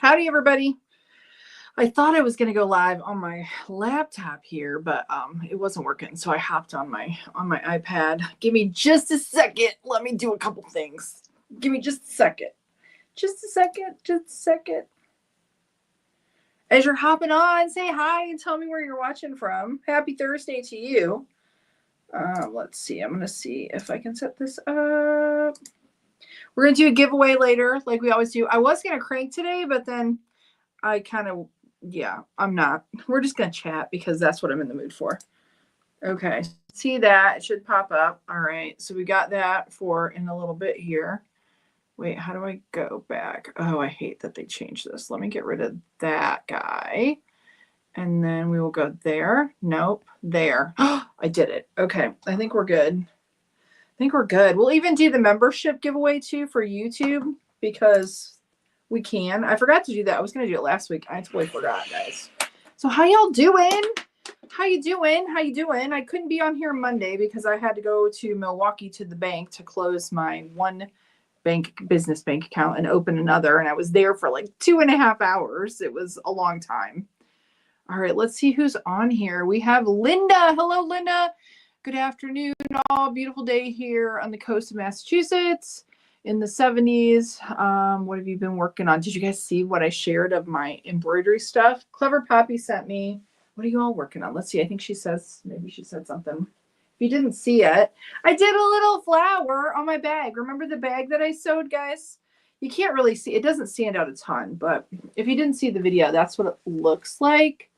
Howdy, everybody. I thought I was going to go live on my laptop here, but it wasn't working, so I hopped on my iPad. Give me just a second. Let me do a couple things. Give me just a second. Just a second. Just a second. As you're hopping on, say hi and tell me where you're watching from. Happy Thursday to you. Let's see. I'm going to see if I can set this up. We're going to do a giveaway later, like we always do. I was going to crank today, but then I kind of, I'm not. We're just going to chat because that's what I'm in the mood for. Okay. See that? It should pop up. All right. So we got that for in a little bit here. Wait, how do I go back? Oh, I hate that they changed this. Let me get rid of that guy. And then we will go there. Nope. There. I did it. Okay. I think we're good. We'll even do the membership giveaway too for YouTube because we can. I forgot to do that. I was going to do it last week. I totally forgot, guys. So how y'all doing? How you doing? I couldn't be on here Monday because I had to go to Milwaukee to the bank to close my one business bank account and open another. And I was there for like 2.5 hours. It was a long time. All right, let's see who's on here. We have Linda. Hello, Linda. Good afternoon, all. Beautiful day here on the coast of Massachusetts in the 70s. What have you been working on? Did you guys see what I shared of my embroidery stuff? Clever Poppy sent me. What are you all working on? Let's see. I think maybe she said something. If you didn't see it, I did a little flower on my bag. Remember the bag that I sewed, guys? You can't really see. It doesn't stand out a ton, but if you didn't see the video, that's what it looks like.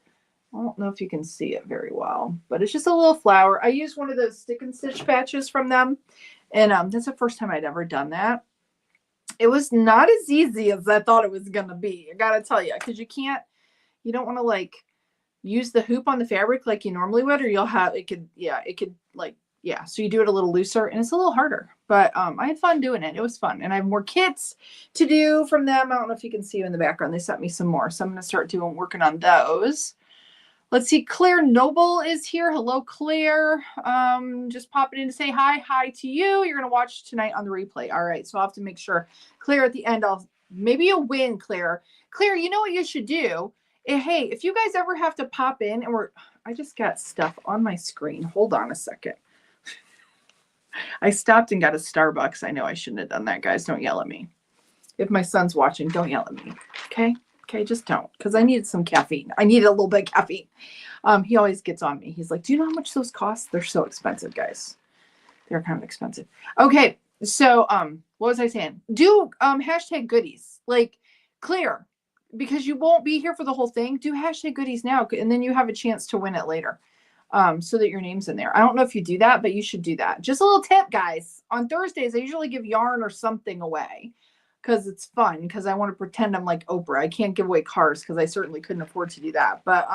I don't know if you can see it very well, but it's just a little flower. I used one of those stick and stitch patches from them. And that's the first time I'd ever done that. It was not as easy as I thought it was going to be. I got to tell you, because you don't want to like use the hoop on the fabric like you normally would, or so you do it a little looser and it's a little harder, but I had fun doing it. It was fun. And I have more kits to do from them. I don't know if you can see in the background. They sent me some more. So I'm going to start working on those. Let's see. Claire Noble is here. Hello, Claire. Just popping in to say hi to you. You're going to watch tonight on the replay. All right. So I'll have to make sure. Claire, at the end, maybe you'll win, Claire. Claire, you know what you should do? Hey, if you guys ever have to pop in I just got stuff on my screen. Hold on a second. I stopped and got a Starbucks. I know I shouldn't have done that, guys. Don't yell at me. If my son's watching, don't yell at me. Okay? Okay, just don't, because I needed some caffeine. I needed a little bit of caffeine. He always gets on me. He's like, do you know how much those cost? They're so expensive, guys. They're kind of expensive. Okay, so what was I saying? Do hashtag goodies. Like, Claire, because you won't be here for the whole thing, do hashtag goodies now, and then you have a chance to win it later. So that your name's in there. I don't know if you do that, but you should do that. Just a little tip, guys. On Thursdays, I usually give yarn or something away because it's fun, because I want to pretend I'm like Oprah. I can't give away cars because I certainly couldn't afford to do that. But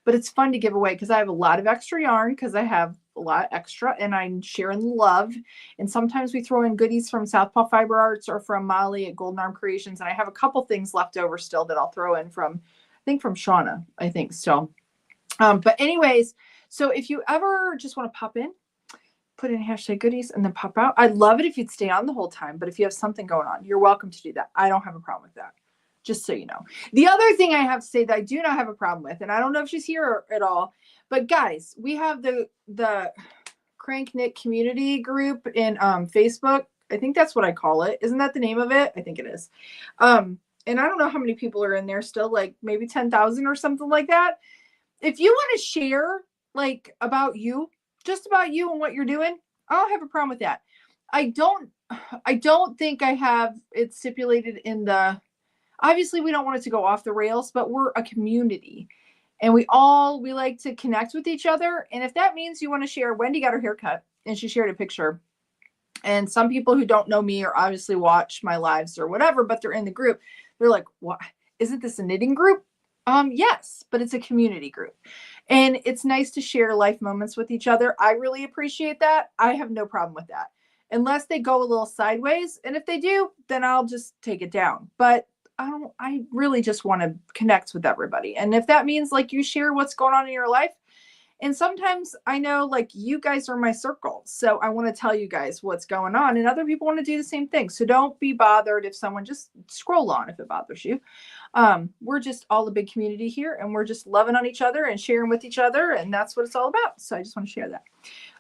it's fun to give away because I have a lot of extra yarn, because I have a lot extra and I'm sharing the love. And sometimes we throw in goodies from Southpaw Fiber Arts or from Molly at Golden Arm Creations. And I have a couple things left over still that I'll throw in from Shauna, I think so. But anyways, so if you ever just want to pop in, put in hashtag goodies and then pop out. I'd love it if you'd stay on the whole time, but if you have something going on, you're welcome to do that. I don't have a problem with that. Just so you know. The other thing I have to say that I do not have a problem with, and I don't know if she's here at all, but guys, we have the CranKnit community group in Facebook. I think that's what I call it. Isn't that the name of it? I think it is. And I don't know how many people are in there still, like maybe 10,000 or something like that. If you want to share like about you, just about you and what you're doing, I don't have a problem with that. I don't think I have it stipulated in obviously we don't want it to go off the rails, but we're a community and we like to connect with each other. And if that means you want to share, Wendy got her haircut and she shared a picture. And some people who don't know me or obviously watch my lives or whatever, but they're in the group. They're like, what? Isn't this a knitting group? Yes, but it's a community group and it's nice to share life moments with each other. I really appreciate that. I have no problem with that unless they go a little sideways. And if they do, then I'll just take it down. But I really just want to connect with everybody. And if that means like you share what's going on in your life And sometimes I know like you guys are my circle. So I want to tell you guys what's going on, and other people want to do the same thing. So don't be bothered if someone, just scroll on if it bothers you. We're just all a big community here, and we're just loving on each other and sharing with each other. And that's what it's all about. So I just want to share that.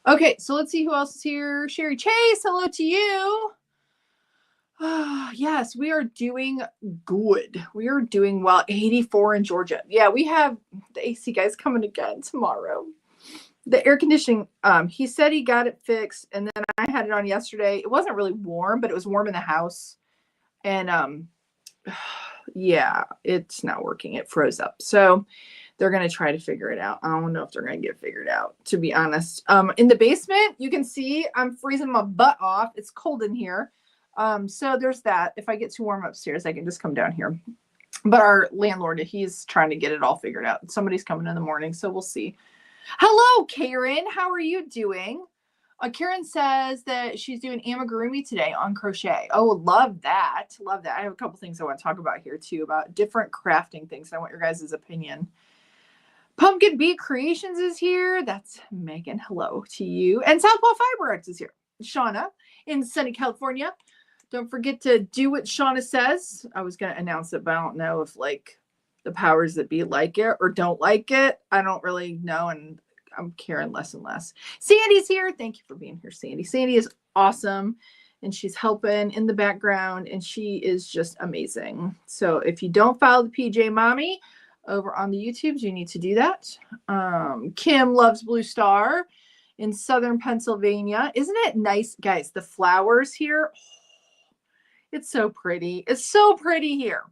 Okay. So let's see who else is here. Cheri Chase, hello to you. Yes, we are doing good. We are doing well. 84 in Georgia. Yeah, we have the AC guys coming again tomorrow. The air conditioning, he said he got it fixed, and then I had it on yesterday. It wasn't really warm, but it was warm in the house. And yeah, it's not working. It froze up. So they're going to try to figure it out. I don't know if they're going to get it figured out, to be honest. In the basement, you can see I'm freezing my butt off. It's cold in here. So there's that. If I get too warm upstairs, I can just come down here. But our landlord, he's trying to get it all figured out. Somebody's coming in the morning, so we'll see. Hello, Karen. How are you doing? Karen says that she's doing amigurumi today on crochet. Oh, love that. Love that. I have a couple things I want to talk about here too, about different crafting things. I want your guys' opinion. Pumpkin Bee Creations is here. That's Megan. Hello to you. And Southpaw Fiber Arts is here. Shauna in sunny California. Don't forget to do what Shauna says. I was going to announce it, but I don't know if like the powers that be like it or don't like it. I don't really know, and I'm caring less and less. Sandy's here. Thank you for being here, Sandy. Sandy is awesome, and she's helping in the background, and she is just amazing. So if you don't follow the PJ Mommy over on the YouTubes, you need to do that. Kim loves Blue Star in Southern Pennsylvania. Isn't it nice, guys? The flowers here. It's so pretty. It's so pretty here.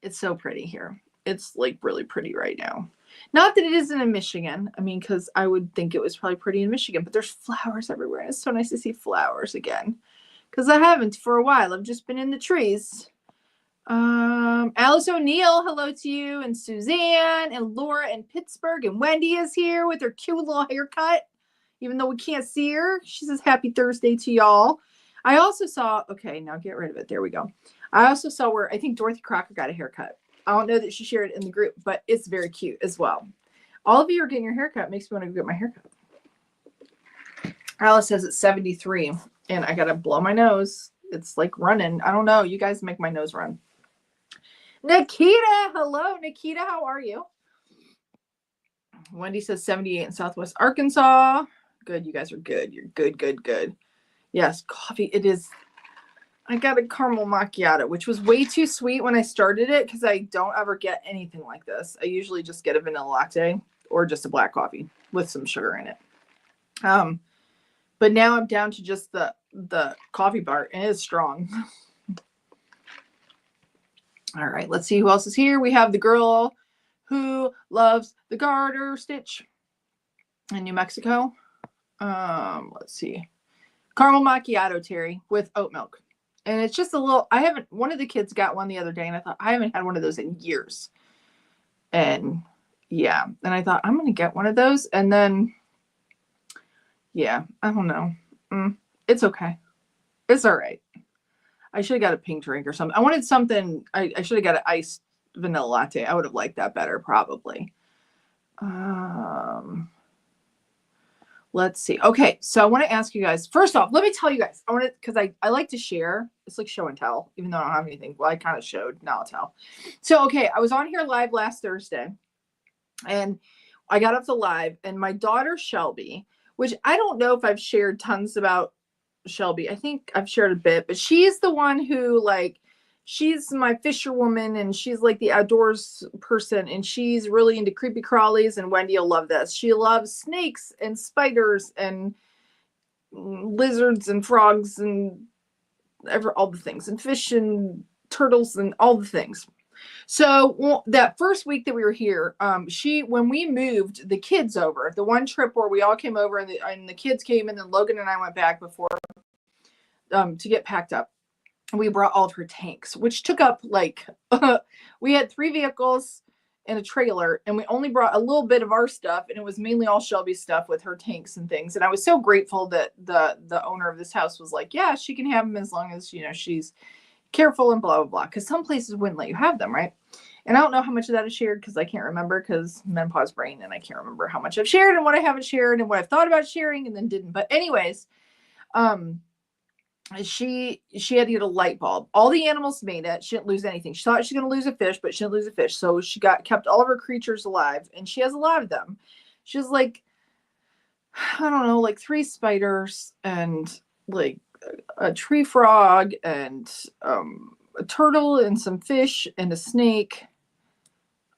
It's so pretty here. It's like really pretty right now. Not that it isn't in Michigan. I mean, because I would think it was probably pretty in Michigan, but there's flowers everywhere. It's so nice to see flowers again. Because I haven't for a while. I've just been in the trees. Alice O'Neill, hello to you. And Suzanne and Laura in Pittsburgh. And Wendy is here with her cute little haircut. Even though we can't see her. She says happy Thursday to y'all. I also saw, okay, now get rid of it. There we go. I also saw where I think Dorothy Crocker got a haircut. I don't know that she shared it in the group, but it's very cute as well. All of you are getting your haircut. Makes me want to go get my haircut. Alice says it's 73, and I got to blow my nose. It's like running. I don't know. You guys make my nose run. Nikita, hello. Nikita, how are you? Wendy says 78 in Southwest Arkansas. Good. You guys are good. You're good, good, good. Yes, coffee. It is. I got a caramel macchiato, which was way too sweet when I started it because I don't ever get anything like this. I usually just get a vanilla latte or just a black coffee with some sugar in it. But now I'm down to just the coffee part, and it is strong. All right, let's see who else is here. We have the girl who loves the garter stitch in New Mexico. Let's see. Caramel macchiato, Terry, with oat milk. And it's just a little, one of the kids got one the other day, and I thought, I haven't had one of those in years. And yeah, and I thought, I'm going to get one of those. And then, yeah, I don't know. It's okay. It's all right. I should have got a pink drink or something. I wanted something, I should have got an iced vanilla latte. I would have liked that better, probably. Let's see. Okay, so I want to ask you guys, first off, let me tell you guys, because I like to share. It's like show and tell, even though I don't have anything. Well, I kind of showed, now I'll tell. So, okay, I was on here live last Thursday, and I got off the live, and my daughter, Shelby, which I don't know if I've shared tons about Shelby. I think I've shared a bit, but she's the one who, like, she's my fisherwoman, and she's like the outdoors person, and she's really into creepy crawlies, and Wendy will love this. She loves snakes and spiders and lizards and frogs and all the things, and fish and turtles and all the things. So that first week that we were here, when we moved the kids over, the one trip where we all came over and the kids came, and then Logan and I went back before to get packed up. We brought all of her tanks, which took up like, we had 3 vehicles and a trailer, and we only brought a little bit of our stuff, and it was mainly all Shelby's stuff with her tanks and things. And I was so grateful that the owner of this house was like, yeah, she can have them as long as, she's careful and blah, blah, blah. Because some places wouldn't let you have them, right? And I don't know how much of that is shared because I can't remember, because menopause brain, and I can't remember how much I've shared and what I haven't shared and what I've thought about sharing and then didn't. But anyways, she had to get a light bulb. All the animals made it. She didn't lose anything. She thought she was going to lose a fish, but she didn't lose a fish. So she kept all of her creatures alive, and she has a lot of them. She has like, I don't know, like 3 spiders and like a tree frog and a turtle and some fish and a snake.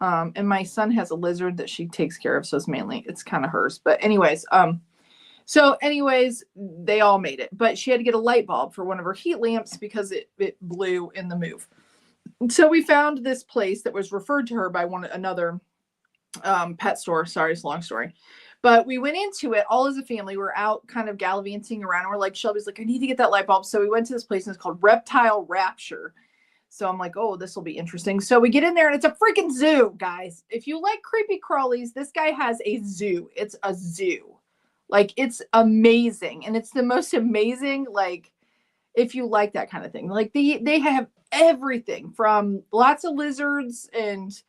And my son has a lizard that she takes care of, so it's kind of hers. But anyways, they all made it, but she had to get a light bulb for one of her heat lamps because it blew in the move. So we found this place that was referred to her by another pet store. Sorry, it's a long story. But we went into it all as a family. We're out kind of gallivanting around. And we're like, Shelby's like, I need to get that light bulb. So we went to this place and it's called Reptile Rapture. So I'm like, oh, this will be interesting. So we get in there and it's a freaking zoo, guys. If you like creepy crawlies, this guy has a zoo. It's a zoo. Like, it's amazing. And it's the most amazing, like, if you like that kind of thing. Like, they have everything from lots of lizards, and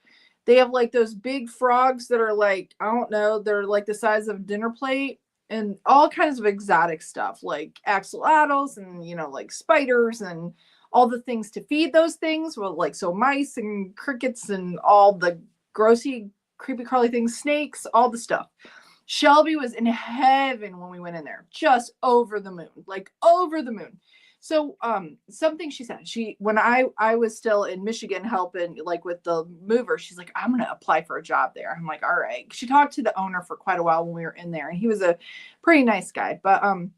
they have like those big frogs that are like, I don't know, they're like the size of a dinner plate, and all kinds of exotic stuff like axolotls and, you know, like spiders and all the things to feed those things. Well, like, so mice and crickets and all the grossy, creepy crawly things, snakes, all the stuff. Shelby was in heaven when we went in there, just over the moon, like over the moon. So something she said, when I was still in Michigan helping like with the mover, she's like, I'm gonna apply for a job there. I'm like, all right. She talked to the owner for quite a while when we were in there, and he was a pretty nice guy. But I'm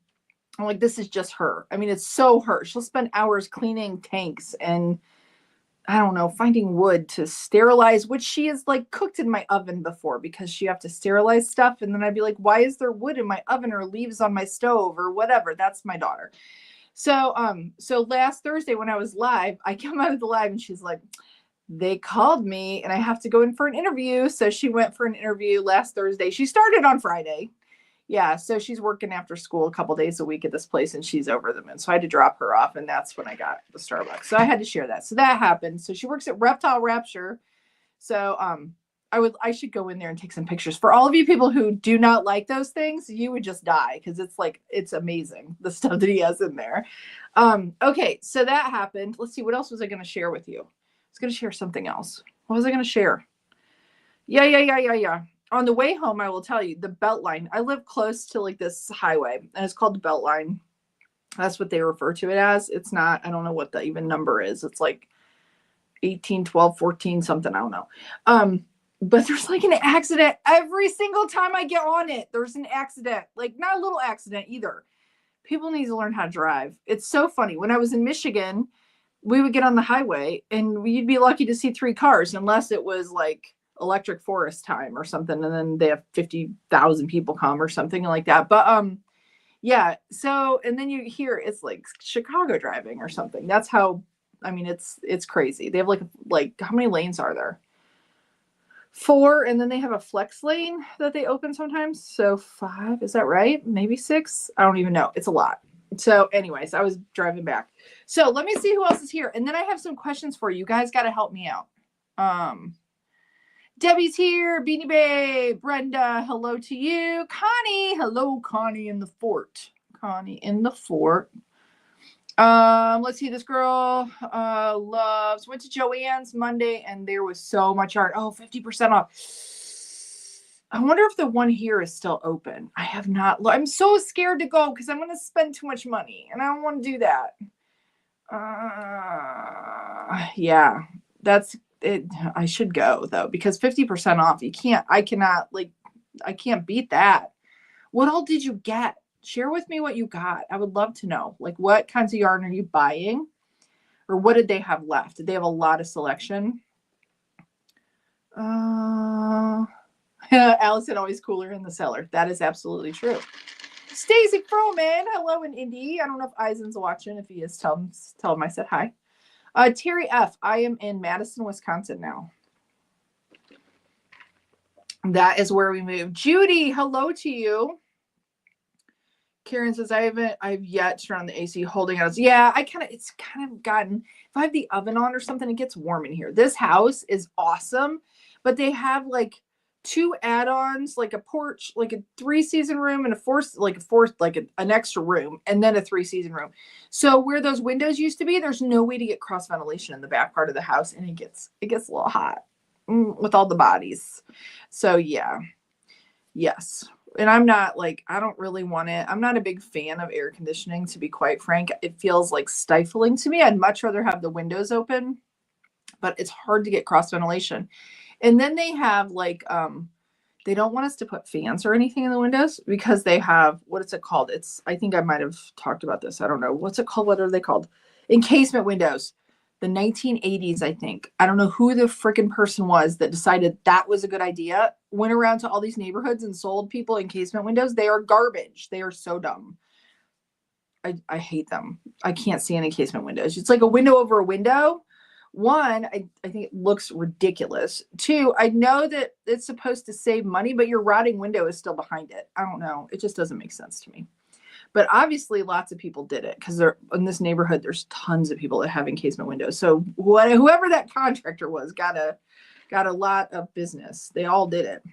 like, this is just her. I mean, it's so her. She'll spend hours cleaning tanks and, I don't know, finding wood to sterilize, which she has like cooked in my oven before because you have to sterilize stuff. And then I'd be like, why is there wood in my oven or leaves on my stove or whatever? That's my daughter. So last Thursday when I was live, I come out of the live and she's like, they called me and I have to go in for an interview. So she went for an interview last Thursday. She started on Friday. Yeah, so she's working after school a couple days a week at this place, and she's over the moon. So I had to drop her off, and that's when I got the Starbucks. So I had to share that. So that happened. So she works at Reptile Rapture. So I should go in there and take some pictures. For all of you people who do not like those things, you would just die because it's amazing, the stuff that he has in there. Okay, so that happened. Let's see, what else was I going to share with you? I was going to share something else. What was I going to share? Yeah. On the way home, I will tell you, the Beltline. I live close to like this highway, and it's called the Beltline. That's what they refer to it as. It's not, I don't know what the even number is. It's like 18, 12, 14, something. I don't know. But there's like an accident every single time I get on it. There's an accident, like not a little accident either. People need to learn how to drive. It's so funny. When I was in Michigan, we would get on the highway and you'd be lucky to see 3 cars unless it was like electric forest time or something, and then they have 50,000 people come or something like that. But yeah, so, and then you hear it's like Chicago driving or something. That's how, I mean, it's crazy. They have like how many lanes are there? 4, and then they have a flex lane that they open sometimes. So 5, is that right? Maybe 6. I don't even know. It's a lot. So anyways, I was driving back. So let me see who else is here, and then I have some questions for you. You guys got to help me out. Debbie's here. Beanie Babe. Brenda, hello to you. Connie, hello, Connie in the fort. Connie in the fort. Let's see. This girl went to Joann's Monday, and there was so much art. Oh, 50% off. I wonder if the one here is still open. I have not. I'm so scared to go because I'm going to spend too much money, and I don't want to do that. Yeah, that's it. I should go though, because 50% off. I can't beat that. What all did you get? Share with me what you got. I would love to know. Like, what kinds of yarn are you buying? Or what did they have left? Did they have a lot of selection? Alice said always cooler in the cellar. That is absolutely true. Stacy Froman, hello in Indy. I don't know if Eisen's watching. If he is, tell him I said hi. Terry F, I am in Madison, Wisconsin now. That is where we moved. Judy, hello to you. Karen says, I've yet to turn on the AC holding out. Yeah, it's kind of gotten, if I have the oven on or something, it gets warm in here. This house is awesome, but they have like 2 add-ons, like a porch, like a 3-season room and an extra room, and then a 3-season room. So where those windows used to be, there's no way to get cross ventilation in the back part of the house, and it gets a little hot with all the bodies. So yeah, yes. And I'm not like, I don't really want it. I'm not a big fan of air conditioning, to be quite frank. It feels like stifling to me. I'd much rather have the windows open, but it's hard to get cross ventilation. And then they have like, they don't want us to put fans or anything in the windows because they have, what is it called? I think I might have talked about this. I don't know. What's it called? What are they called? Encasement windows. The 1980s, I think. I don't know who the freaking person was that decided that was a good idea. Went around to all these neighborhoods and sold people encasement windows. They are garbage. They are so dumb. I hate them. I can't stand encasement windows. It's like a window over a window. One, I think it looks ridiculous. 2, I know that it's supposed to save money, but your rotting window is still behind it. I don't know. It just doesn't make sense to me. But obviously lots of people did it because they're in this neighborhood. There's tons of people that have encasement windows. So whoever that contractor was got a lot of business. They all did it.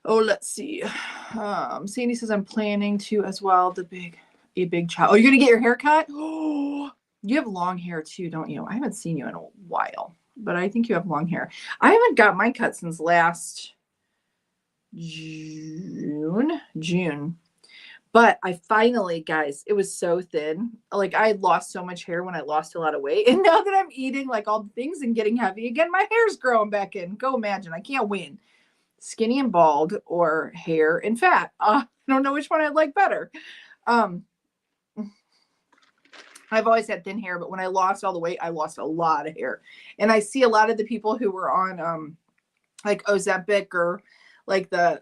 Oh, let's see. Sandy says, I'm planning to as well. A big child. Oh, you're going to get your hair cut? Oh, you have long hair too, don't you? I haven't seen you in a while, but I think you have long hair. I haven't got mine cut since last June. But I finally, guys, it was so thin. Like I had lost so much hair when I lost a lot of weight. And now that I'm eating like all the things and getting heavy again, my hair's growing back in. Go imagine. I can't win. Skinny and bald or hair and fat. I don't know which one I'd like better. I've always had thin hair, but when I lost all the weight, I lost a lot of hair. And I see a lot of the people who were on like Ozempic or like the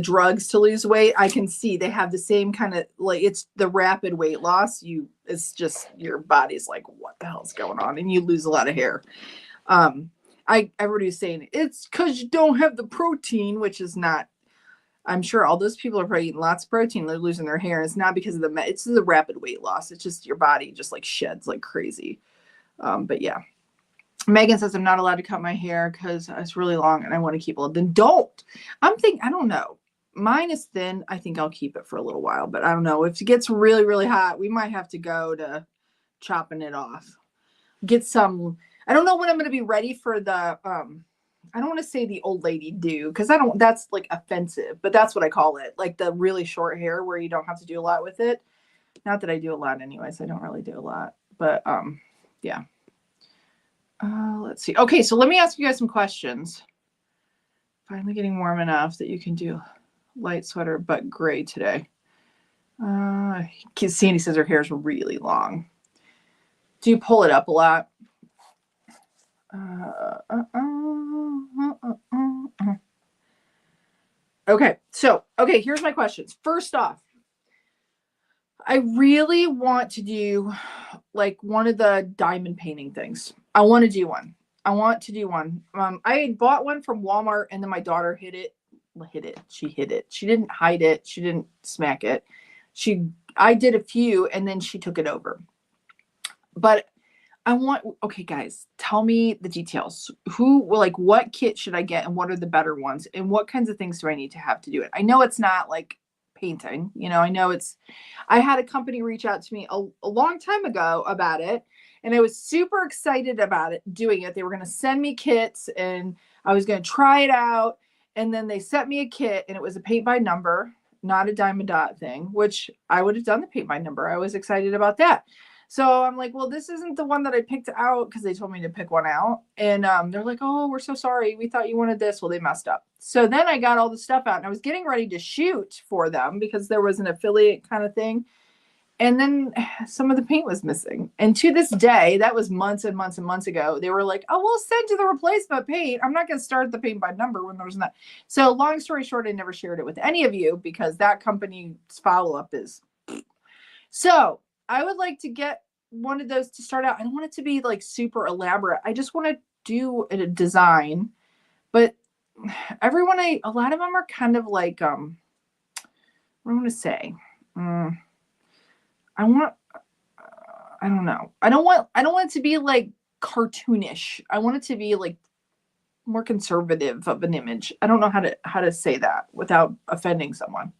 drugs to lose weight, I can see they have the same kind of like, it's the rapid weight loss. It's just your body's like, what the hell's going on? And you lose a lot of hair. Everybody's saying it's because you don't have the protein, which is not. I'm sure all those people are probably eating lots of protein. They're losing their hair. It's not because of it's the rapid weight loss. It's just your body just like sheds like crazy. But yeah. Megan says, I'm not allowed to cut my hair because it's really long and I want to keep it. Then don't. I don't know. Mine is thin. I think I'll keep it for a little while, but I don't know. If it gets really, really hot, we might have to go to chopping it off. Get some, I don't know when I'm going to be ready for the, I don't want to say the old lady do because that's like offensive, but that's what I call it. Like the really short hair where you don't have to do a lot with it. Not that I do a lot anyways. I don't really do a lot, but yeah. Let's see. Okay, so let me ask you guys some questions. Finally getting warm enough that you can do light sweater, but gray today. Sandy says her hair is really long. Do you pull it up a lot? Okay, here's my questions. First off, I really want to do like one of the diamond painting things. I want to do one. I had bought one from Walmart and then my daughter hid it. She hid it. She didn't hide it. She didn't smack it. I did a few and then she took it over. But okay, guys, tell me the details. What kit should I get and what are the better ones? And what kinds of things do I need to have to do it? I know it's not like painting, I had a company reach out to me a long time ago about it. And I was super excited about doing it. They were going to send me kits and I was going to try it out. And then they sent me a kit and it was a paint by number, not a diamond dot thing, which I would have done the paint by number. I was excited about that. So I'm like, well, this isn't the one that I picked out because they told me to pick one out. And they're like, oh, we're so sorry. We thought you wanted this. Well, they messed up. So then I got all the stuff out and I was getting ready to shoot for them because there was an affiliate kind of thing. And then some of the paint was missing. And to this day, that was months and months and months ago. They were like, oh, we'll send you the replacement paint. I'm not going to start the paint by number when there's not. So long story short, I never shared it with any of you because that company's follow-up is. So I would like to get one of those to start out. I don't want it to be like super elaborate. I just want to do a design. But a lot of them are kind of like, what I want to say? I want, I don't know. I don't want it to be like cartoonish. I want it to be like more conservative of an image. I don't know how to say that without offending someone.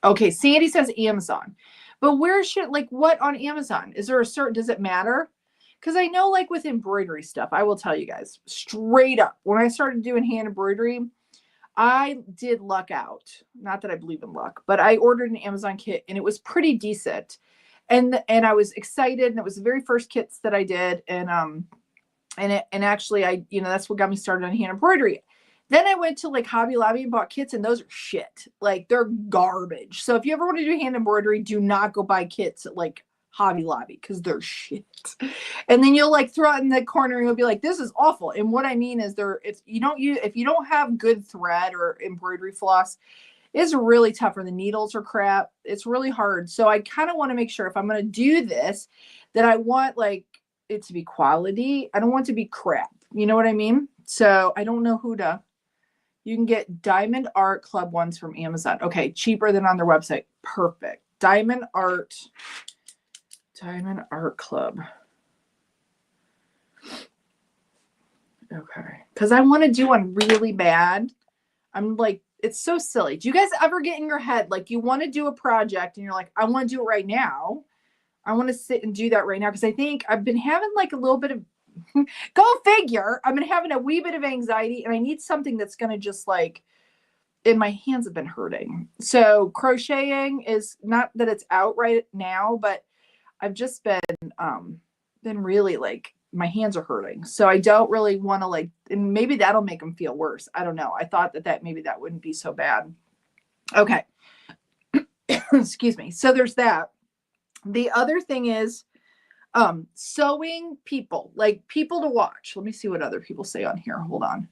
Okay, Sandy says Amazon. But where should, like, what on Amazon? Is there a certain, does it matter? Because I know, like, with embroidery stuff, I will tell you guys straight up, when I started doing hand embroidery, I did luck out. Not that I believe in luck, but I ordered an Amazon kit and it was pretty decent. And I was excited, and it was the very first kits that I did. And actually I, that's what got me started on hand embroidery. Then I went to like Hobby Lobby and bought kits, and those are shit. Like, they're garbage. So if you ever want to do hand embroidery, do not go buy kits at like Hobby Lobby, because they're shit. And then you'll like throw it in the corner and you'll be like, this is awful. And what I mean is, if you don't have good thread or embroidery floss, it's really tough, or the needles are crap. It's really hard. So I kind of want to make sure, if I'm going to do this, that I want like it to be quality. I don't want it to be crap. You know what I mean? So I don't know who to. You can get Diamond Art Club ones from Amazon. Okay, cheaper than on their website. Perfect. Diamond Art Club. Okay. Because I want to do one really bad. I'm like, it's so silly. Do you guys ever get in your head, like, you want to do a project and you're like, I want to do it right now. I want to sit and do that right now. Because I think I've been having like a little bit of, go figure, I've been having a wee bit of anxiety, and I need something that's going to just like, and my hands have been hurting. So crocheting is not that it's out right now, but I've just been really like, my hands are hurting. So I don't really want to like, and maybe that'll make them feel worse. I don't know. I thought that maybe that wouldn't be so bad. Okay. Excuse me. So there's that. The other thing is sewing people, like people to watch. Let me see what other people say on here. Hold on.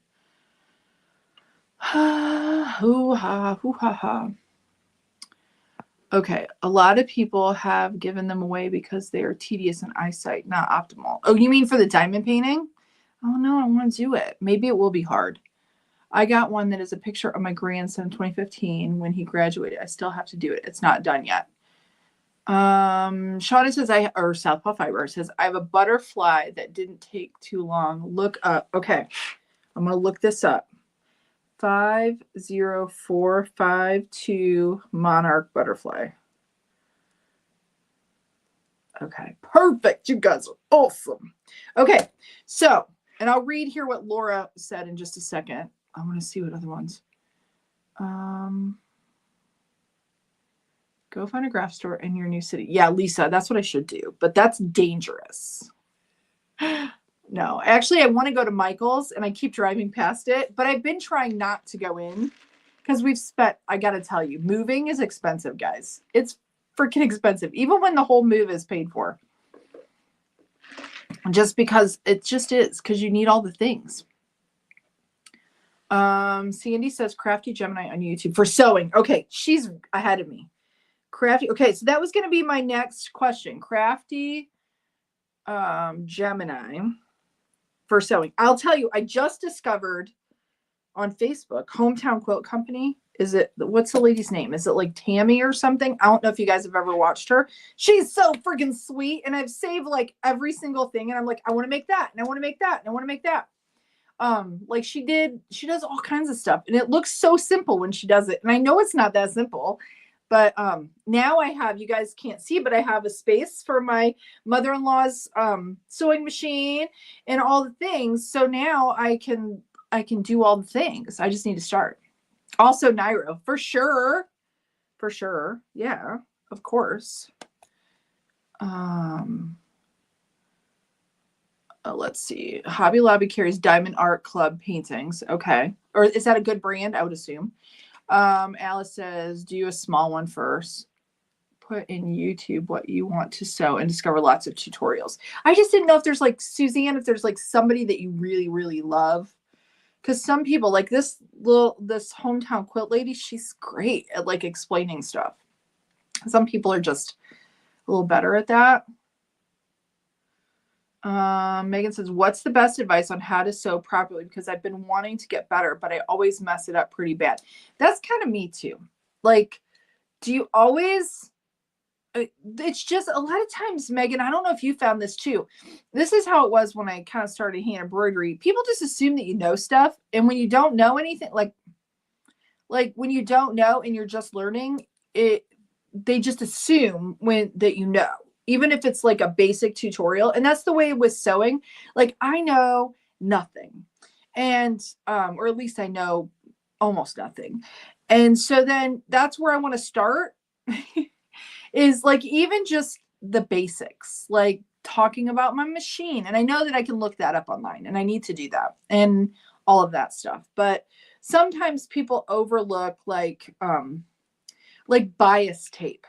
Hoo-ha, hoo-ha-ha. Okay, a lot of people have given them away because they are tedious and eyesight not optimal. Oh, you mean for the diamond painting? Oh no, I want to do it. Maybe it will be hard. I got one that is a picture of my grandson in 2015 when he graduated. I still have to do it. It's not done yet. Shauna says or Southpaw Fiber says, I have a butterfly that didn't take too long. Look up. Okay, I'm going to look this up. 50452 monarch butterfly. Okay, perfect. You guys are awesome. Okay, so, and I'll read here what Laura said in just a second. I want to see what other ones. Go find a craft store in your new city. Yeah, Lisa, that's what I should do, but that's dangerous. No, actually, I want to go to Michael's, and I keep driving past it, but I've been trying not to go in because I got to tell you, moving is expensive, guys. It's freaking expensive, even when the whole move is paid for. Just because it just is, because you need all the things. Sandy says Crafty Gemini on YouTube for sewing. Okay, she's ahead of me. Crafty. Okay, so that was going to be my next question. Crafty Gemini for sewing. I'll tell you, I just discovered on Facebook, Hometown Quilt Company. What's the lady's name? Is it like Tammy or something? I don't know if you guys have ever watched her. She's so freaking sweet. And I've saved like every single thing. And I'm like, I want to make that. And I want to make that. And I want to make that. Like she does all kinds of stuff. And it looks so simple when she does it. And I know it's not that simple. But now I have, you guys can't see, but I have a space for my mother-in-law's sewing machine and all the things. So now I can do all the things. I just need to start. Also, Nairo, for sure. For sure. Yeah, of course. Let's see. Hobby Lobby carries Diamond Art Club paintings. Okay. Or is that a good brand? I would assume. Alice says, do a small one first. Put in YouTube what you want to sew and discover lots of tutorials. I just didn't know if there's like, Suzanne, if there's like somebody that you really, really love. Because some people, like this hometown quilt lady, she's great at like explaining stuff. Some people are just a little better at that. Megan says, what's the best advice on how to sew properly? Because I've been wanting to get better, but I always mess it up pretty bad. That's kind of me too. Like, do you always, it's just a lot of times, Megan, I don't know if you found this too. This is how it was when I kind of started hand embroidery. People just assume that you know stuff. And when you don't know anything, like when you don't know and you're just learning it, they just assume that you know, even if it's like a basic tutorial. And that's the way with sewing. Like I know nothing, and or at least I know almost nothing. And so then that's where I want to start is like even just the basics, like talking about my machine. And I know that I can look that up online, and I need to do that and all of that stuff. But sometimes people overlook like bias tape.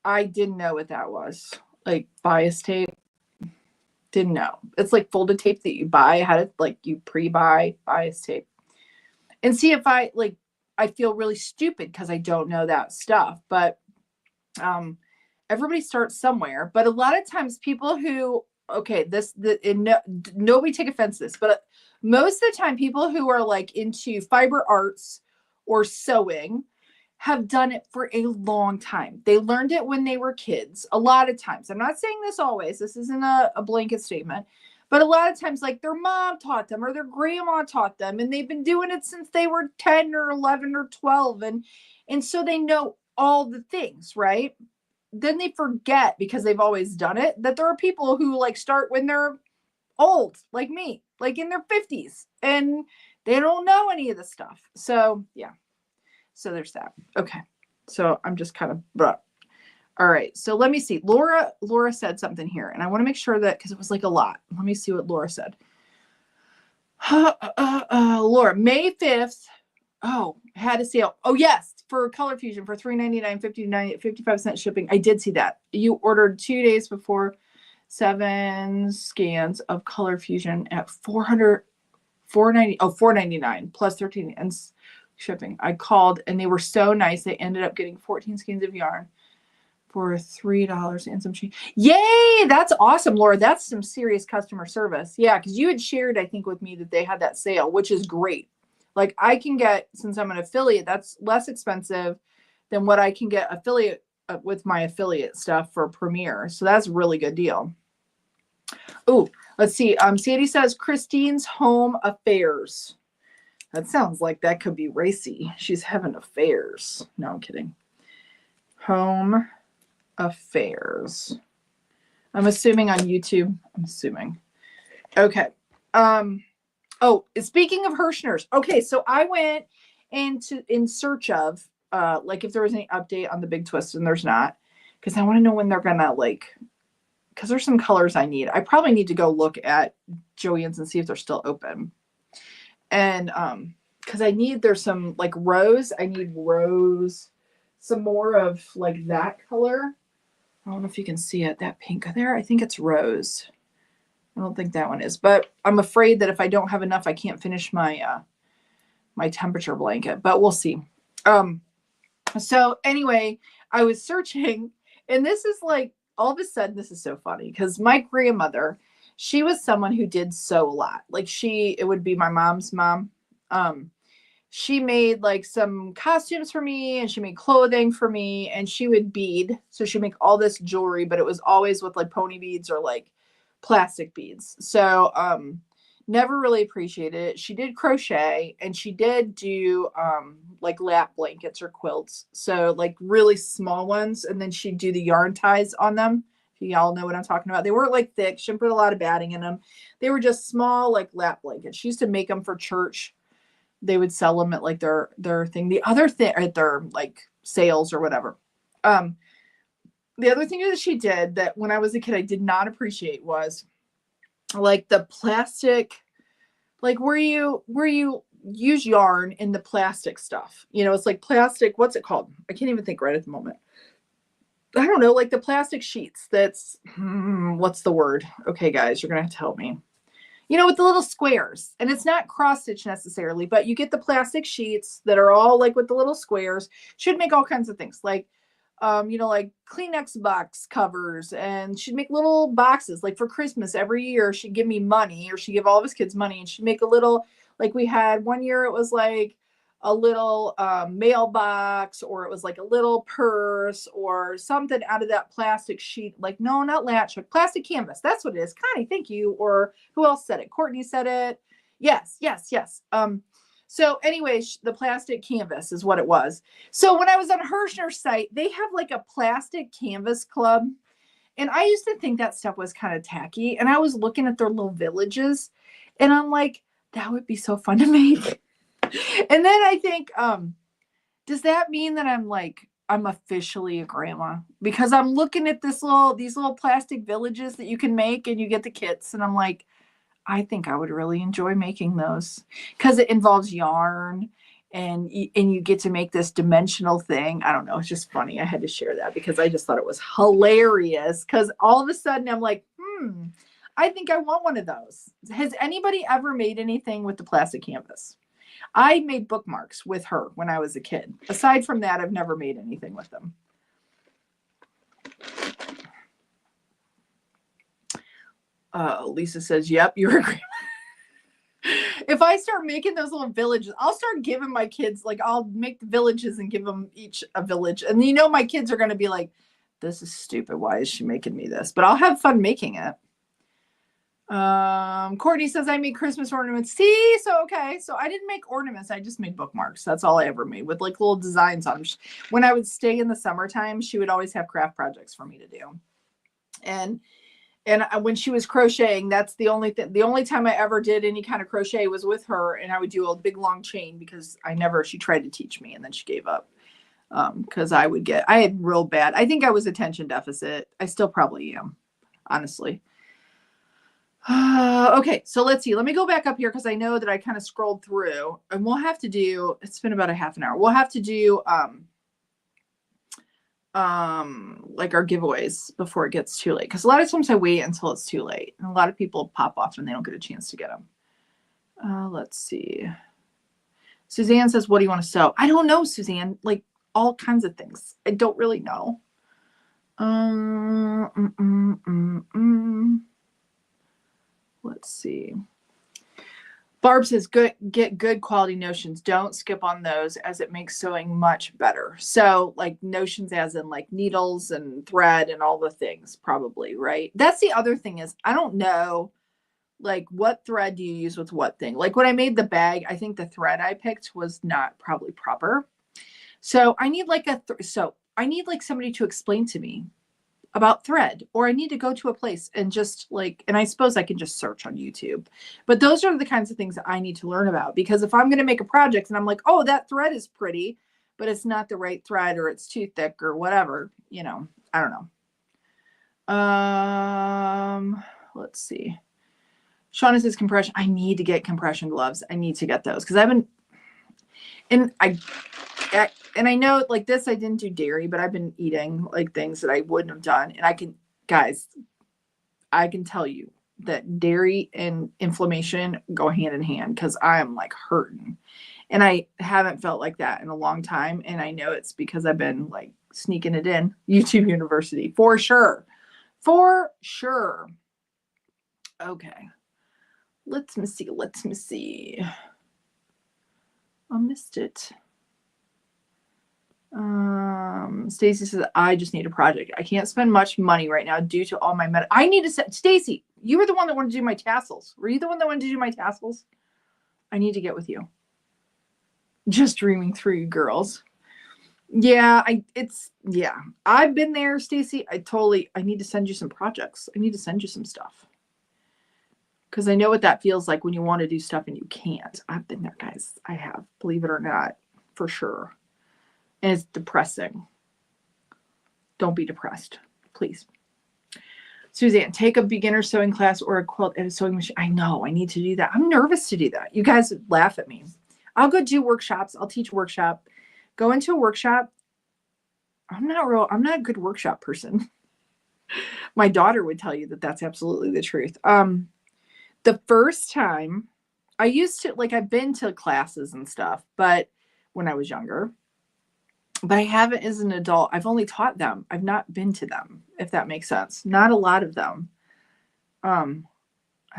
I didn't know what that was. Like bias tape. Didn't know. It's like folded tape that you buy. How to like you pre-buy bias tape. And see if I feel really stupid because I don't know that stuff. But everybody starts somewhere. But a lot of times people who, okay, nobody take offense to this, but most of the time people who are like into fiber arts or sewing have done it for a long time. They learned it when they were kids. A lot of times, I'm not saying this always, this isn't a blanket statement, but a lot of times like their mom taught them or their grandma taught them, and they've been doing it since they were 10 or 11 or 12. And so they know all the things, right? Then they forget, because they've always done it, that there are people who like start when they're old, like me, like in their 50s, and they don't know any of the stuff. So yeah. So there's that. Okay. So I'm just kind of, all right. So let me see. Laura said something here, and I want to make sure that, because it was like a lot. Let me see what Laura said. Laura, May 5th. Oh, had a sale. Oh yes. For Color Fusion for $3.99, 55-cent shipping. I did see that. You ordered 2 days before, 7 scans of Color Fusion at $4.99 plus 13 and shipping. I called and they were so nice. They ended up getting 14 skeins of yarn for $3 and some change. Yay! That's awesome, Laura. That's some serious customer service. Yeah, because you had shared, I think, with me that they had that sale, which is great. Like I can get, since I'm an affiliate, that's less expensive than what I can get affiliate with my affiliate stuff for Premier. So that's a really good deal. Oh, let's see. Sandy says Christine's Home Affairs. That sounds like that could be racy. She's having affairs. No, I'm kidding. Home Affairs. I'm assuming on YouTube. I'm assuming. Okay. Oh, speaking of Hirschner's. Okay, so I went in search of like if there was any update on the big twist, and there's not, because I want to know when they're gonna because there's some colors I need. I probably need to go look at Joann's and see if they're still open. And because there's some like rose. I need rose, some more of like that color. I don't know if you can see it, that pink there. I think it's rose. I don't think that one is, but I'm afraid that if I don't have enough, I can't finish my my temperature blanket, but we'll see. So anyway, I was searching, and this is like, all of a sudden, this is so funny because my grandmother, she was someone who did sew a lot. Like it would be my mom's mom. She made like some costumes for me, and she made clothing for me, and she would bead. So she'd make all this jewelry, but it was always with like pony beads or like plastic beads. So never really appreciated it. She did crochet, and she did do like lap blankets or quilts. So like really small ones, and then she'd do the yarn ties on them. Y'all know what I'm talking about. They weren't like thick. She didn't put a lot of batting in them. They were just small, like lap blankets. She used to make them for church. They would sell them at like their thing. The other thing at their like sales or whatever. The other thing that she did that when I was a kid I did not appreciate was like the plastic, like where you use yarn in the plastic stuff. You know, it's like plastic. What's it called? I can't even think right at the moment. I don't know, like the plastic sheets. That's what's the word? Okay, guys, you're gonna have to help me. You know, with the little squares, and it's not cross stitch necessarily, but you get the plastic sheets that are all like with the little squares. She'd make all kinds of things like, you know, like Kleenex box covers, and she'd make little boxes like for Christmas every year. She'd give me money, or she'd give all of his kids money, and she'd make a little, like we had one year, it was like a little mailbox, or it was like a little purse or something out of that plastic sheet. Like, no, not latch, but plastic canvas. That's what it is. Connie, thank you. Or who else said it? Courtney said it. Yes, yes, yes. So anyway, the plastic canvas is what it was. So when I was on Hirschner's site, they have like a plastic canvas club. And I used to think that stuff was kind of tacky. And I was looking at their little villages and I'm like, that would be so fun to make. And then I think, does that mean that I'm officially a grandma? Because I'm looking at these little plastic villages that you can make and you get the kits. And I'm like, I think I would really enjoy making those because it involves yarn and you get to make this dimensional thing. I don't know. It's just funny. I had to share that because I just thought it was hilarious because all of a sudden I'm like, I think I want one of those. Has anybody ever made anything with the plastic canvas? I made bookmarks with her when I was a kid. Aside from that, I've never made anything with them. Lisa says, yep, you're a grandma. If I start making those little villages, I'll start giving my kids, like I'll make the villages and give them each a village. And you know, my kids are going to be like, this is stupid. Why is she making me this? But I'll have fun making it. Courtney says I made Christmas ornaments. See, so okay. So I didn't make ornaments. I just made bookmarks. That's all I ever made with like little designs on them. When I would stay in the summertime, she would always have craft projects for me to do. And when she was crocheting, that's the only time I ever did any kind of crochet was with her. And I would do a big long chain because she tried to teach me and then she gave up. Cause I had real bad, I think I was attention deficit. I still probably am, honestly. Okay, so let's see. Let me go back up here because I know that I kind of scrolled through and we'll have to do, it's been about a half an hour. We'll have to do like our giveaways before it gets too late. Because a lot of times I wait until it's too late. And a lot of people pop off and they don't get a chance to get them. Let's see. Suzanne says, what do you want to sew? I don't know, Suzanne. Like all kinds of things. I don't really know. Let's see. Barb says, get good quality notions. Don't skip on those as it makes sewing much better. So like notions as in like needles and thread and all the things probably, right? That's the other thing is I don't know like what thread do you use with what thing? Like when I made the bag, I think the thread I picked was not probably proper. So I need like I need like somebody to explain to me about thread, or I need to go to a place and just like, and I suppose I can just search on YouTube, but those are the kinds of things that I need to learn about, because if I'm going to make a project and I'm like, oh, that thread is pretty, but it's not the right thread or it's too thick or whatever, you know, I don't know. Let's see. Shauna says compression. I need to get compression gloves. I need to get those because I've been, and I know like this, I didn't do dairy, but I've been eating like things that I wouldn't have done. And I can tell you that dairy and inflammation go hand in hand because I am like hurting. And I haven't felt like that in a long time. And I know it's because I've been like sneaking it in YouTube University for sure. For sure. Okay. Let me see. I missed it. Stacy says, I just need a project. I can't spend much money right now due to all my I need to set Stacy, you were the one that wanted to do my tassels. Were you the one that wanted to do my tassels? I need to get with you. Just dreaming through you girls. Yeah, I've been there, Stacy. I need to send you some projects. I need to send you some stuff. Because I know what that feels like when you want to do stuff and you can't. I've been there, guys. I have, believe it or not, for sure. And it's depressing. Don't be depressed, please. Suzanne, take a beginner sewing class or a quilt at a sewing machine. I know, I need to do that. I'm nervous to do that. You guys laugh at me. I'll go do workshops. I'll teach a workshop. Go into a workshop. I'm not a good workshop person. My daughter would tell you that that's absolutely the truth. The first time I used to, like, I've been to classes and stuff, but when I was younger, but I haven't as an adult. I've only taught them. I've not been to them, if that makes sense. Not a lot of them. I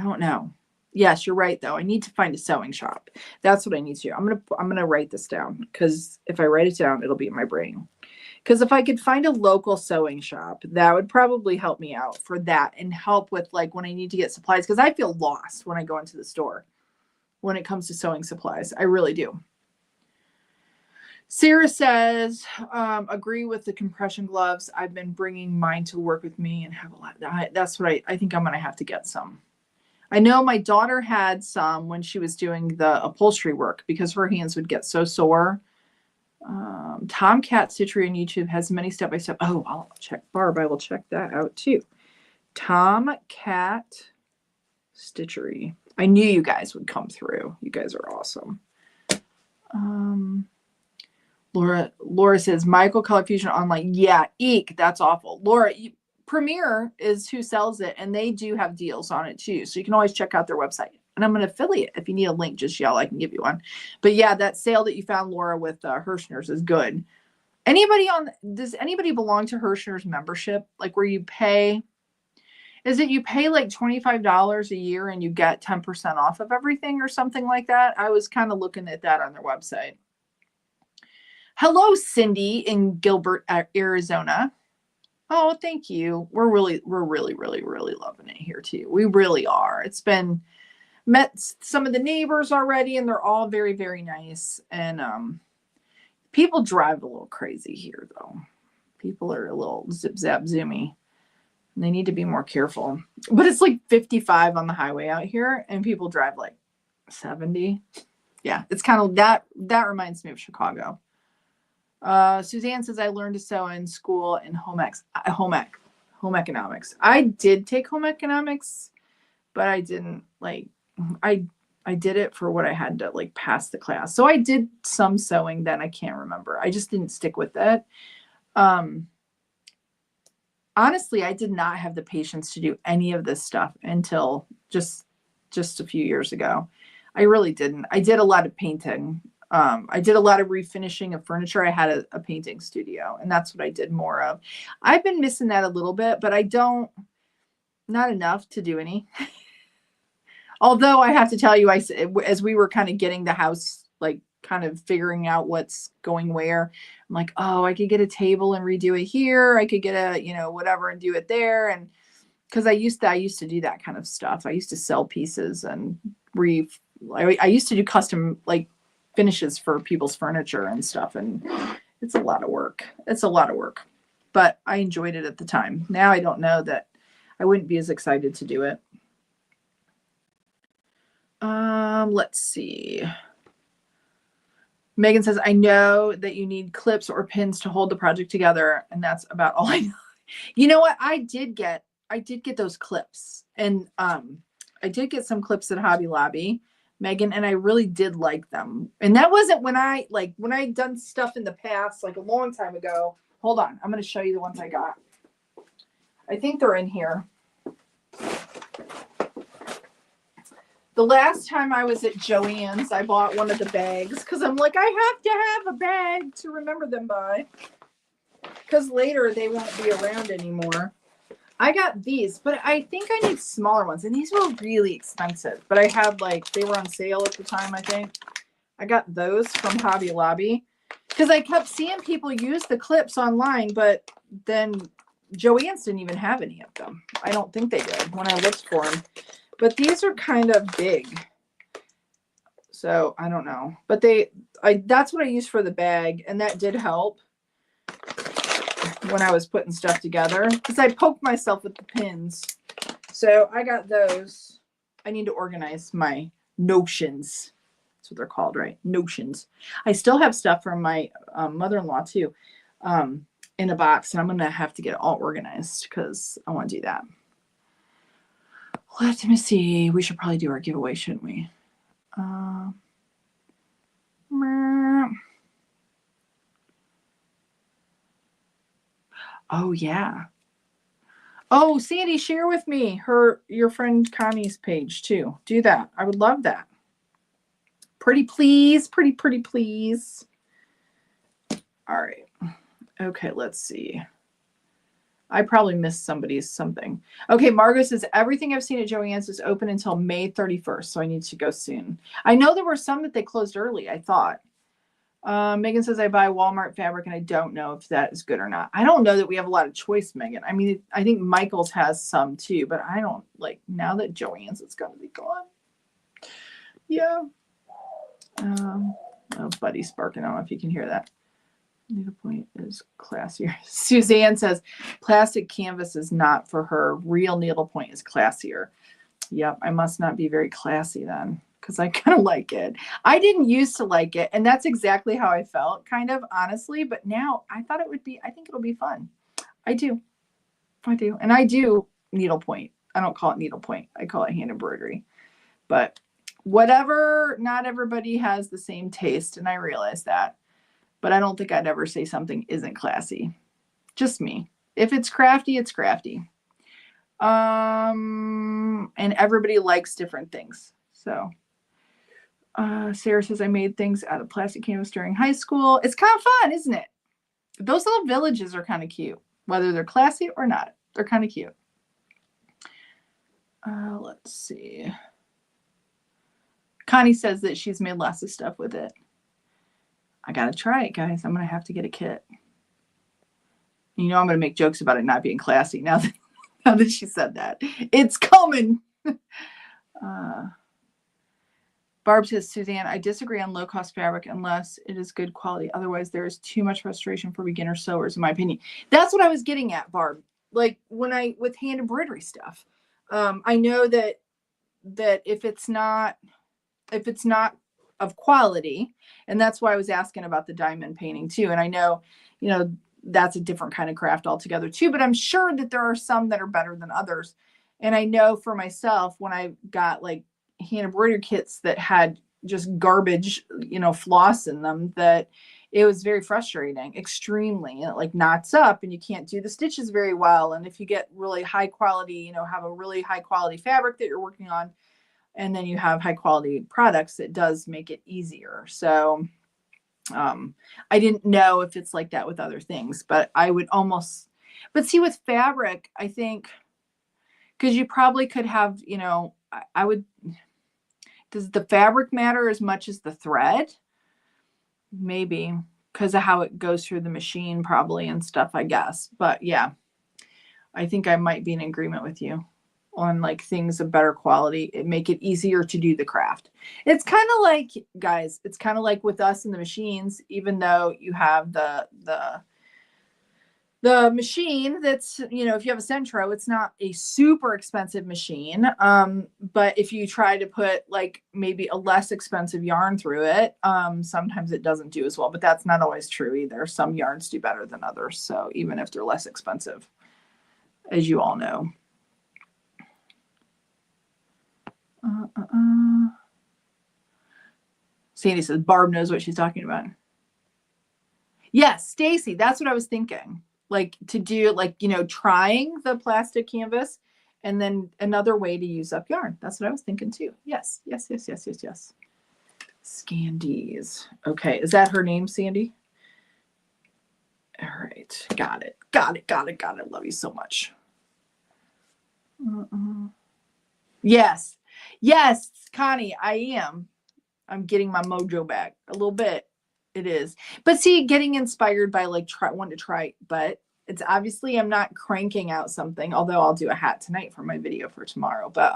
don't know. Yes, you're right though. I need to find a sewing shop. That's what I need to do. I'm gonna write this down because if I write it down, it'll be in my brain. Because if I could find a local sewing shop, that would probably help me out for that and help with like when I need to get supplies. Because I feel lost when I go into the store when it comes to sewing supplies. I really do. Sarah says, agree with the compression gloves. I've been bringing mine to work with me and have a lot. That's what I think I'm going to have to get some. I know my daughter had some when she was doing the upholstery work because her hands would get so sore. Tomcat Stitchery on YouTube has many step-by-step. Oh, I'll check. Barb, I will check that out too. Tomcat Stitchery. I knew you guys would come through. You guys are awesome. Laura says, Michael Color Fusion online. Yeah, eek, that's awful. Laura, Premier is who sells it, and they do have deals on it too. So you can always check out their website. And I'm an affiliate. If you need a link, just yell. I can give you one. But yeah, that sale that you found, Laura, with Hirschner's is good. Does anybody belong to Hirschner's membership? Like where you pay, is it you pay like $25 a year and you get 10% off of everything or something like that? I was kind of looking at that on their website. Hello, Cindy in Gilbert, Arizona. Oh, thank you. We're really loving it here too. We really are. It's been met some of the neighbors already, and they're all very, very nice. And people drive a little crazy here, though. People are a little zip zap zoomy. They need to be more careful. But it's like 55 on the highway out here, and people drive like 70. Yeah, it's kind of that reminds me of Chicago. Suzanne says, I learned to sew in school in home economics. I did take home economics, but I didn't like, I did it for what I had to like pass the class. So I did some sewing then. I can't remember. I just didn't stick with it. Honestly, I did not have the patience to do any of this stuff until just a few years ago. I really didn't. I did a lot of painting. I did a lot of refinishing of furniture. I had a painting studio, and that's what I did more of. I've been missing that a little bit, but not enough to do any. Although I have to tell you, as we were kind of getting the house, like kind of figuring out what's going where, I'm like, oh, I could get a table and redo it here. I could get a, whatever and do it there. And because I used to do that kind of stuff. I used to sell pieces and I used to do custom like finishes for people's furniture and stuff. And it's a lot of work. But I enjoyed it at the time. Now I don't know that I wouldn't be as excited to do it. Let's see. Megan says, I know that you need clips or pins to hold the project together, and that's about all I know. You know what? I did get those clips, and I did get some clips at Hobby Lobby, Megan, and I really did like them. And that wasn't when I'd done stuff in the past, like a long time ago. Hold on, I'm going to show you the ones I got. I think they're in here. The last time I was at Joann's, I bought one of the bags because I'm like, I have to have a bag to remember them by, because later they won't be around anymore. I got these, but I think I need smaller ones, and these were really expensive, but I had they were on sale at the time, I think. I got those from Hobby Lobby because I kept seeing people use the clips online, but then Joann's didn't even have any of them. I don't think they did when I looked for them. But these are kind of big. So I don't know. But that's what I used for the bag. And that did help when I was putting stuff together. Because I poked myself with the pins. So I got those. I need to organize my notions. That's what they're called, right? Notions. I still have stuff from my mother-in-law too in a box. And I'm going to have to get it all organized because I want to do that. Let me see. We should probably do our giveaway, shouldn't we? Oh, yeah. Oh, Sandy, share with me your friend Connie's page too. Do that. I would love that. Pretty please. Pretty please. All right. Okay, let's see. I probably missed somebody's something. Okay, Margot says, everything I've seen at Joann's is open until May 31st, so I need to go soon. I know there were some that they closed early, I thought. Megan says, I buy Walmart fabric, and I don't know if that is good or not. I don't know that we have a lot of choice, Megan. I mean, I think Michael's has some too, but I don't, like, now that Joann's is going to be gone. Yeah. Oh, Buddy's barking. I don't know if you can hear that. Needlepoint is classier. Suzanne says plastic canvas is not for her. Real needlepoint is classier. Yep, I must not be very classy then, because I kind of like it. I didn't used to like it, and that's exactly how I felt, kind of, honestly. But now I thought it would be, I think it'll be fun. I do. And I do needlepoint. I don't call it needlepoint. I call it hand embroidery. But whatever, not everybody has the same taste, and I realize that. But I don't think I'd ever say something isn't classy. Just me. If it's crafty, it's crafty. And everybody likes different things. So Sarah says, I made things out of plastic canvas during high school. It's kind of fun, isn't it? Those little villages are kind of cute. Whether they're classy or not, they're kind of cute. Let's see. Connie says that she's made lots of stuff with it. I got to try it, guys. I'm going to have to get a kit. You know, I'm going to make jokes about it not being classy now that she said that. It's coming. Barb says, Suzanne, I disagree on low-cost fabric unless it is good quality. Otherwise, there is too much frustration for beginner sewers, in my opinion. That's what I was getting at, Barb. Like with hand embroidery stuff. I know that if it's not of quality, and that's why I was asking about the diamond painting too. And I know, that's a different kind of craft altogether too, but I'm sure that there are some that are better than others. And I know for myself, when I got like hand embroidery kits that had just garbage, floss in them, that it was very frustrating, extremely. And it like knots up and you can't do the stitches very well. And if you get really high quality, have a really high quality fabric that you're working on, and then you have high quality products, it does make it easier. So I didn't know if it's like that with other things, but I would but see with fabric, I think, because you probably could have, does the fabric matter as much as the thread? Maybe because of how it goes through the machine probably and stuff, I guess. But yeah, I think I might be in agreement with you on like things of better quality. It make it easier to do the craft. It's kind of like, guys, it's kind of like with us in the machines, even though you have the machine that's, if you have a Centro, it's not a super expensive machine. But if you try to put like maybe a less expensive yarn through it, sometimes it doesn't do as well, but that's not always true either. Some yarns do better than others. So even if they're less expensive, as you all know. Sandy says Barb knows what she's talking about. Yes, Stacy, that's what I was thinking. Like to do like, trying the plastic canvas and then another way to use up yarn. That's what I was thinking too. Yes. Scandies. Okay. Is that her name, Sandy? All right. Got it. Love you so much. Yes, Connie, I am. I'm getting my mojo back a little bit. It is. But see, getting inspired by like wanting to try, but it's obviously I'm not cranking out something, although I'll do a hat tonight for my video for tomorrow. But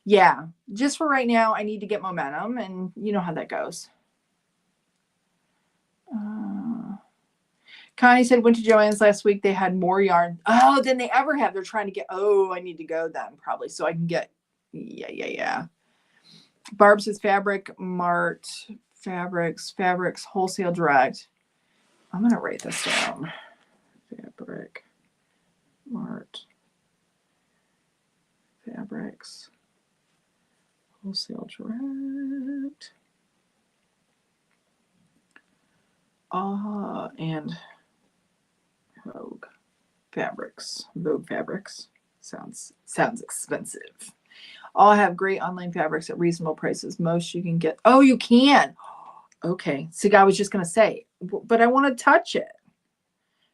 yeah, just for right now, I need to get momentum, and you know how that goes. Connie said, went to Joann's last week. They had more yarn. Oh, than they ever have. They're trying to get, I need to go then probably so I can get, yeah. Barb says Fabric Mart, Fabrics, Wholesale Direct. I'm going to write this down. Fabric Mart, Fabrics, Wholesale Direct. And Vogue Fabrics. Sounds expensive. All have great online fabrics at reasonable prices. Most you can get. Oh, you can. Okay. See, I was just going to say, but I want to touch it.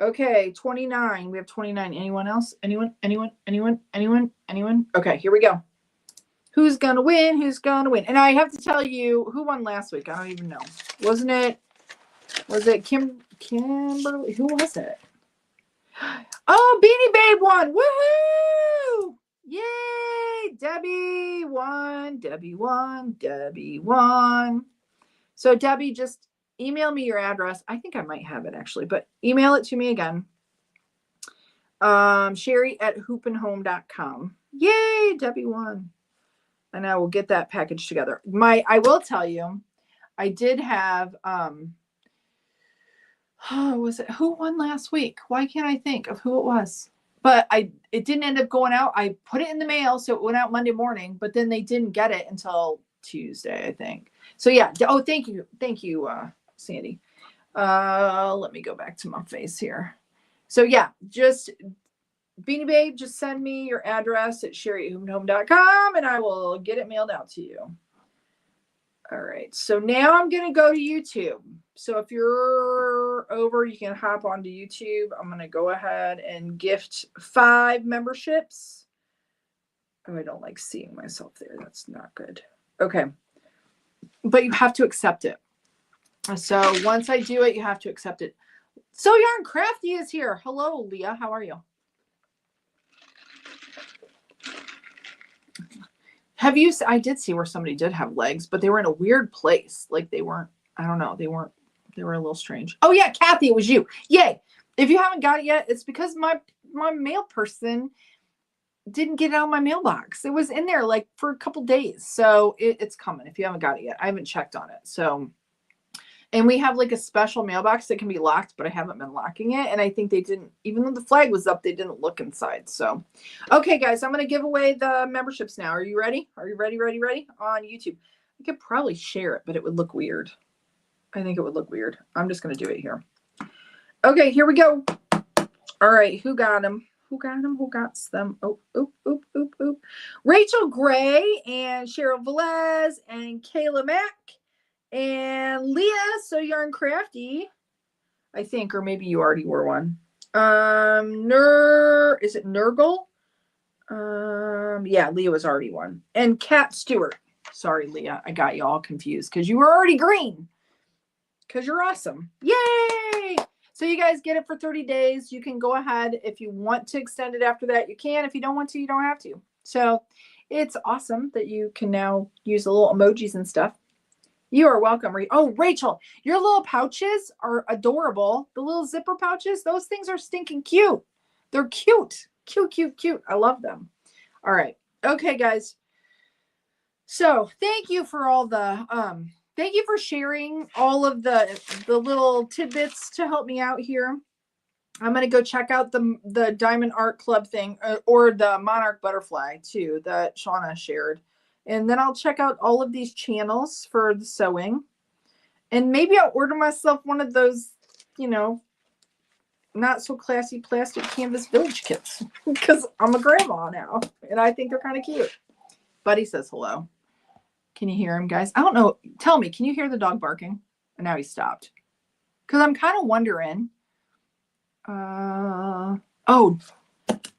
Okay, 29. We have 29. Anyone else? Anyone? Okay, here we go. Who's gonna win? Who's gonna win? And I have to tell you who won last week. I don't even know. Was it Kimberly? Who was it? Oh, Beanie Babe won. Woohoo! Yay! Debbie won. So Debbie, just email me your address. I think I might have it actually, but email it to me again. Cheri@hoopandhome.com. Yay, Debbie won. And I will get that package together. I will tell you, I did have who won last week? Why can't I think of who it was? But it didn't end up going out. I put it in the mail, so it went out Monday morning, but then they didn't get it until Tuesday, I think. So yeah. Oh, thank you, Sandy. Let me go back to my face here. So yeah, just Beanie Babe, just send me your address at cheri@hoopandhome.com and I will get it mailed out to you. All right, so now I'm going to go to YouTube. So if you're over, you can hop onto YouTube. I'm going to go ahead and gift 5 memberships. Oh, I don't like seeing myself there. That's not good. Okay. But you have to accept it. So once I do it, you have to accept it. So Yarn Crafty is here. Hello, Leah. How are you? I did see where somebody did have legs, but they were in a weird place. Like they weren't, I don't know. They were a little strange. Oh yeah, Kathy, it was you. Yay. If you haven't got it yet, it's because my mail person didn't get it out of my mailbox. It was in there like for a couple days. So it's coming if you haven't got it yet. I haven't checked on it. So, and we have like a special mailbox that can be locked, but I haven't been locking it. And I think they didn't, even though the flag was up, they didn't look inside. So, okay, guys, I'm going to give away the memberships now. Are you ready? Are you ready on YouTube? I could probably share it, but it would look weird. I think it would look weird. I'm just going to do it here. Okay, here we go. All right, who got them? Who got them? Oh, oop. Rachel Gray and Cheryl Velez and Kayla Mack. And Leah, so Yarn Crafty, I think, or maybe you already were one. Is it Nurgle? Yeah, Leah was already one. And Kat Stewart. Sorry, Leah, I got you all confused because you were already green. Because you're awesome. Yay! So you guys get it for 30 days. You can go ahead. If you want to extend it after that, you can. If you don't want to, you don't have to. So it's awesome that you can now use the little emojis and stuff. You are welcome. Oh, Rachel, your little pouches are adorable. The little zipper pouches, those things are stinking cute. They're cute. Cute. I love them. All right. Okay, guys. So thank you for all the, thank you for sharing all of the little tidbits to help me out here. I'm going to go check out the Diamond Art Club thing or the Monarch Butterfly too that Shauna shared. And then I'll check out all of these channels for the sewing. And maybe I'll order myself one of those, not so classy plastic canvas village kits. Because I'm a grandma now. And I think they're kind of cute. Buddy says hello. Can you hear him, guys? I don't know. Tell me, can you hear the dog barking? And now he stopped. Because I'm kind of wondering. Oh,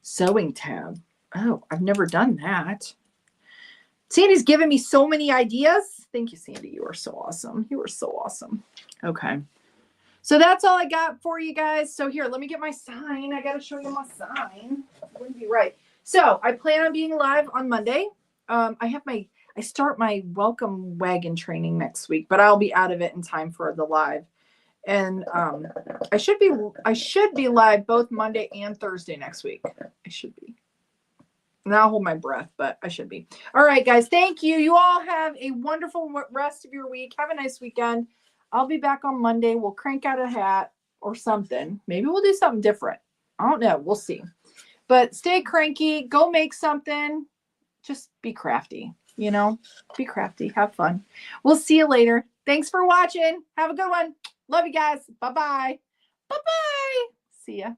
sewing tab. Oh, I've never done that. Sandy's given me so many ideas. Thank you, Sandy. You are so awesome. You are so awesome. Okay. So that's all I got for you guys. So here, let me get my sign. I got to show you my sign. It wouldn't be right. So I plan on being live on Monday. I start my welcome wagon training next week, but I'll be out of it in time for the live. And I should be live both Monday and Thursday next week. I should be. And I'll hold my breath, but I should be. All right, guys. Thank you. You all have a wonderful rest of your week. Have a nice weekend. I'll be back on Monday. We'll crank out a hat or something. Maybe we'll do something different. I don't know. We'll see. But stay cranky. Go make something. Just be crafty. Be crafty. Have fun. We'll see you later. Thanks for watching. Have a good one. Love you guys. Bye-bye. Bye-bye. See ya.